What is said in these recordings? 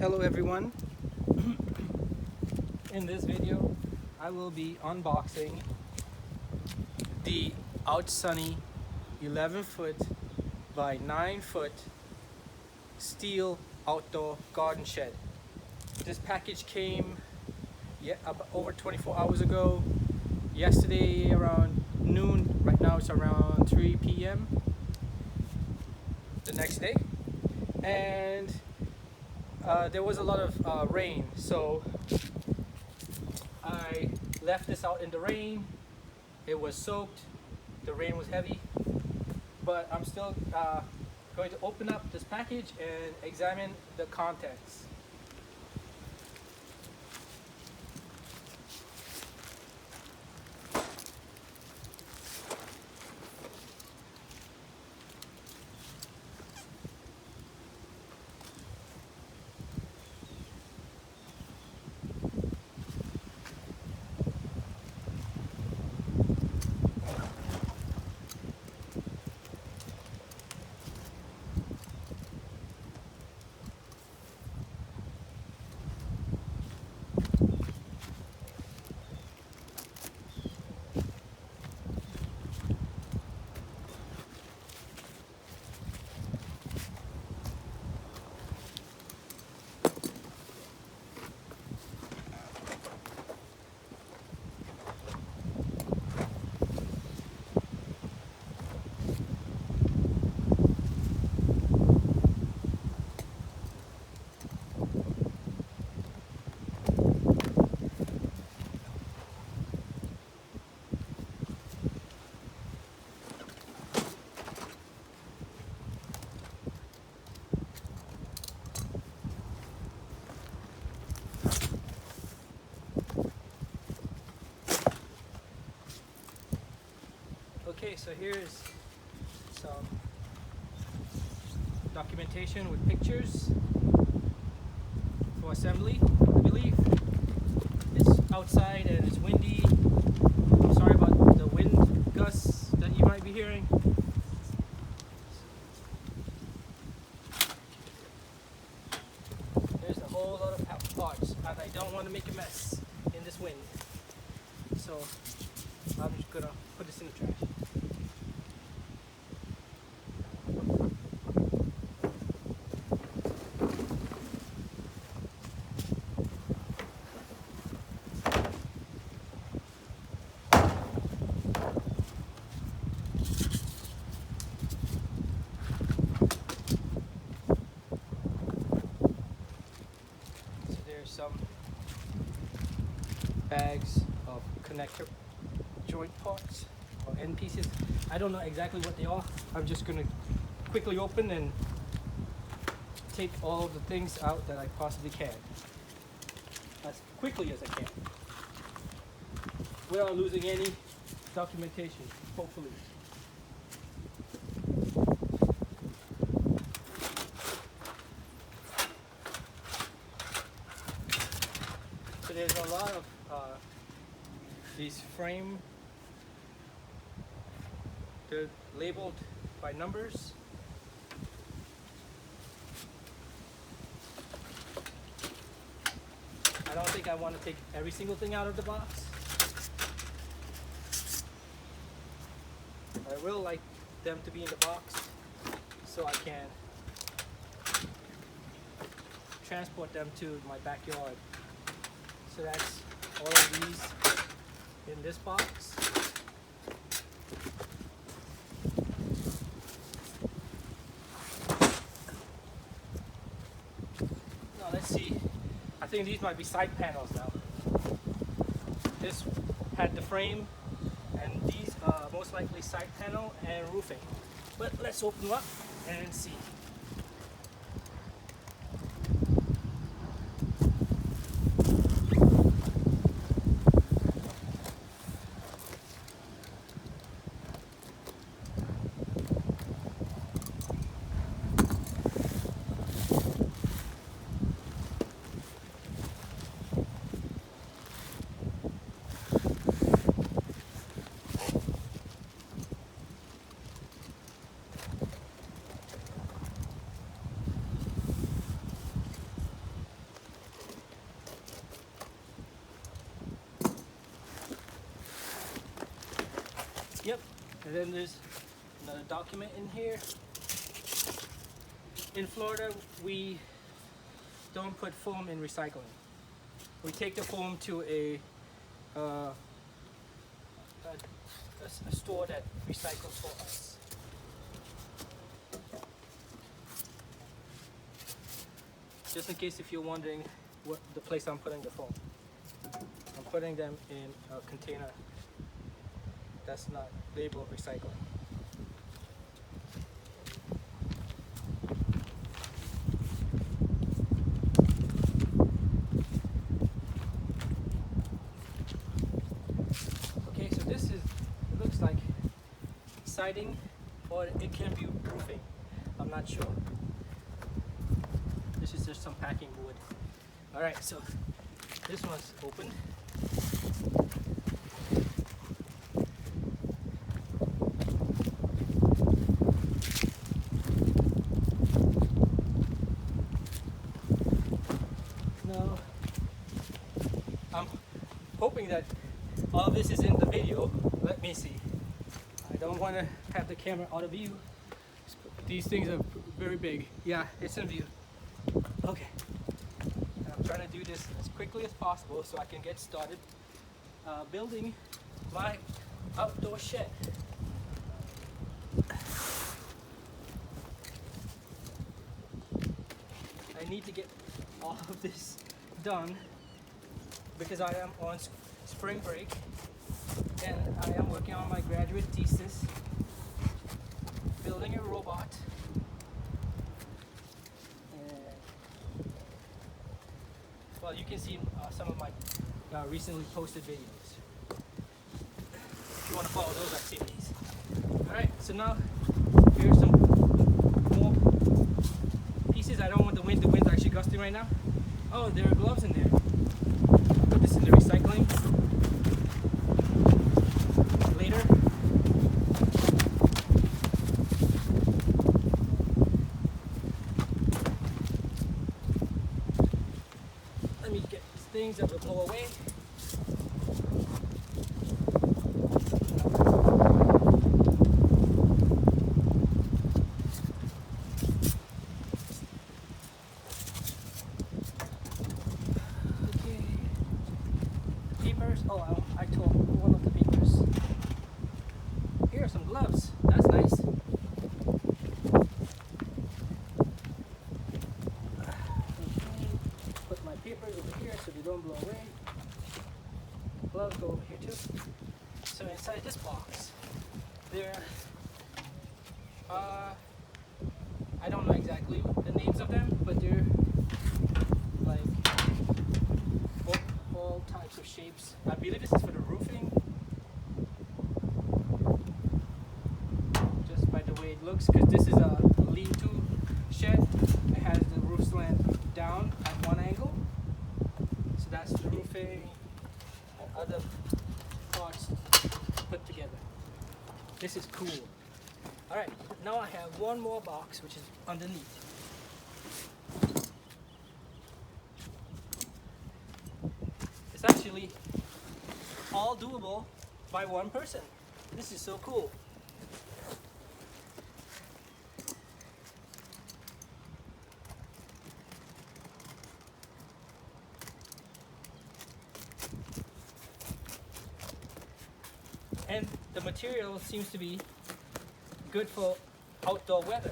Hello everyone. In this video I will be unboxing the Outsunny 11-foot by 9-foot steel outdoor garden shed. This package came over 24 hours ago, yesterday around noon. Right now it's around 3 p.m. the next day, and there was a lot of rain, so I left this out in the rain. It was soaked, the rain was heavy, but I'm still going to open up this package and examine the contents. Okay, so here's some documentation with pictures for assembly. I believe it's outside and it's windy. I'm sorry about the wind gusts that you might be hearing. There's a whole lot of parts, and I don't want to make a mess in this wind, so I'm just gonna put this in the trash. Some bags of connector joint parts or end pieces. I don't know exactly what they are. I'm just going to quickly open and take all of the things out that I possibly can, as quickly as I can, without losing any documentation, hopefully. So there's a lot of these frame. They're labeled by numbers. I don't think I want to take every single thing out of the box. I will like them to be in the box so I can transport them to my backyard. So that's all of these in this box. Now let's see. I think these might be side panels now. This had the frame, and these are most likely side panel and roofing. But let's open them up and see. And then there's another document in here. In Florida, we don't put foam in recycling. We take the foam to a store that recycles for us. Just in case if you're wondering what the place I'm putting the foam, I'm putting them in a container that's not labeled recycling. Okay, so this is, it looks like siding, or it can be roofing. I'm not sure. This is just some packing wood. All right, so this one's open. Now, I'm hoping that all of this is in the video. Let me see. I don't want to have the camera out of view. These things are very big. Yeah, it's in view. Okay. And I'm trying to do this as quickly as possible so I can get started building my outdoor shed. I need to get all of this done because I am on spring break and I am working on my graduate thesis, building a robot. Well, you can see some of my recently posted videos if you want to follow those activities. Alright, so now here's some more pieces. I don't want the wind. The wind's actually gusting right now. Oh, there are gloves in there. Put this in the recycling later. Let me get these things that will blow away. Oh, I tore one of the papers. Here are some gloves. That's nice. Okay. Put my papers over here so they don't blow away. Gloves go over here too. So inside this box, there I don't know exactly the names of them, but they're like all types of shapes. I believe this is for the roofing. Just by the way it looks, because this is a lean-to shed. It has the roof slant down at one angle. So that's the roofing and other parts put together. This is cool. Alright, now I have one more box which is underneath. It's actually all doable by one person. This is so cool. And the material seems to be good for outdoor weather.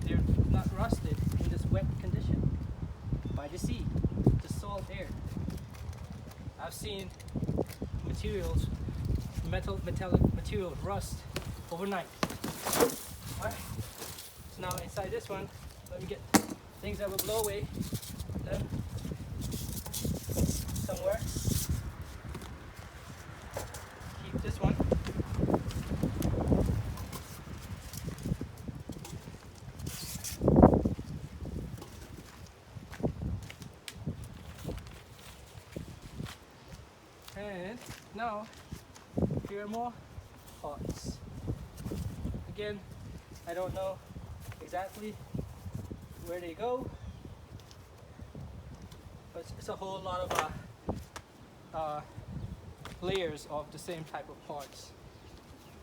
They're not rusted in this wet condition by the sea, the salt air. I've seen materials, metallic materials rust overnight. Alright, so now inside this one, let me get things that will blow away them somewhere. Keep this one. And now, here are more parts. Again, I don't know exactly where they go, but it's a whole lot of layers of the same type of parts.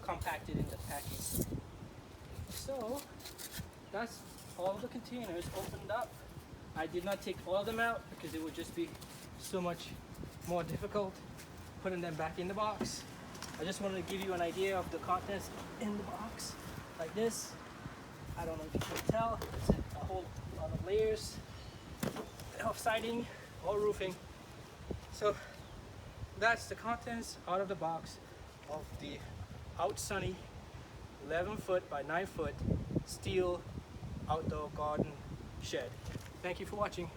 compacted in the package. So that's all the containers opened up. I did not take all of them out because it would just be so much more difficult putting them back in the box. I just wanted to give you an idea of the contents in the box, like this. I don't know if you can tell, it's a whole lot of layers of siding or roofing. So that's the contents out of the box of the Outsunny 11-foot by 9-foot steel outdoor garden shed. Thank you for watching.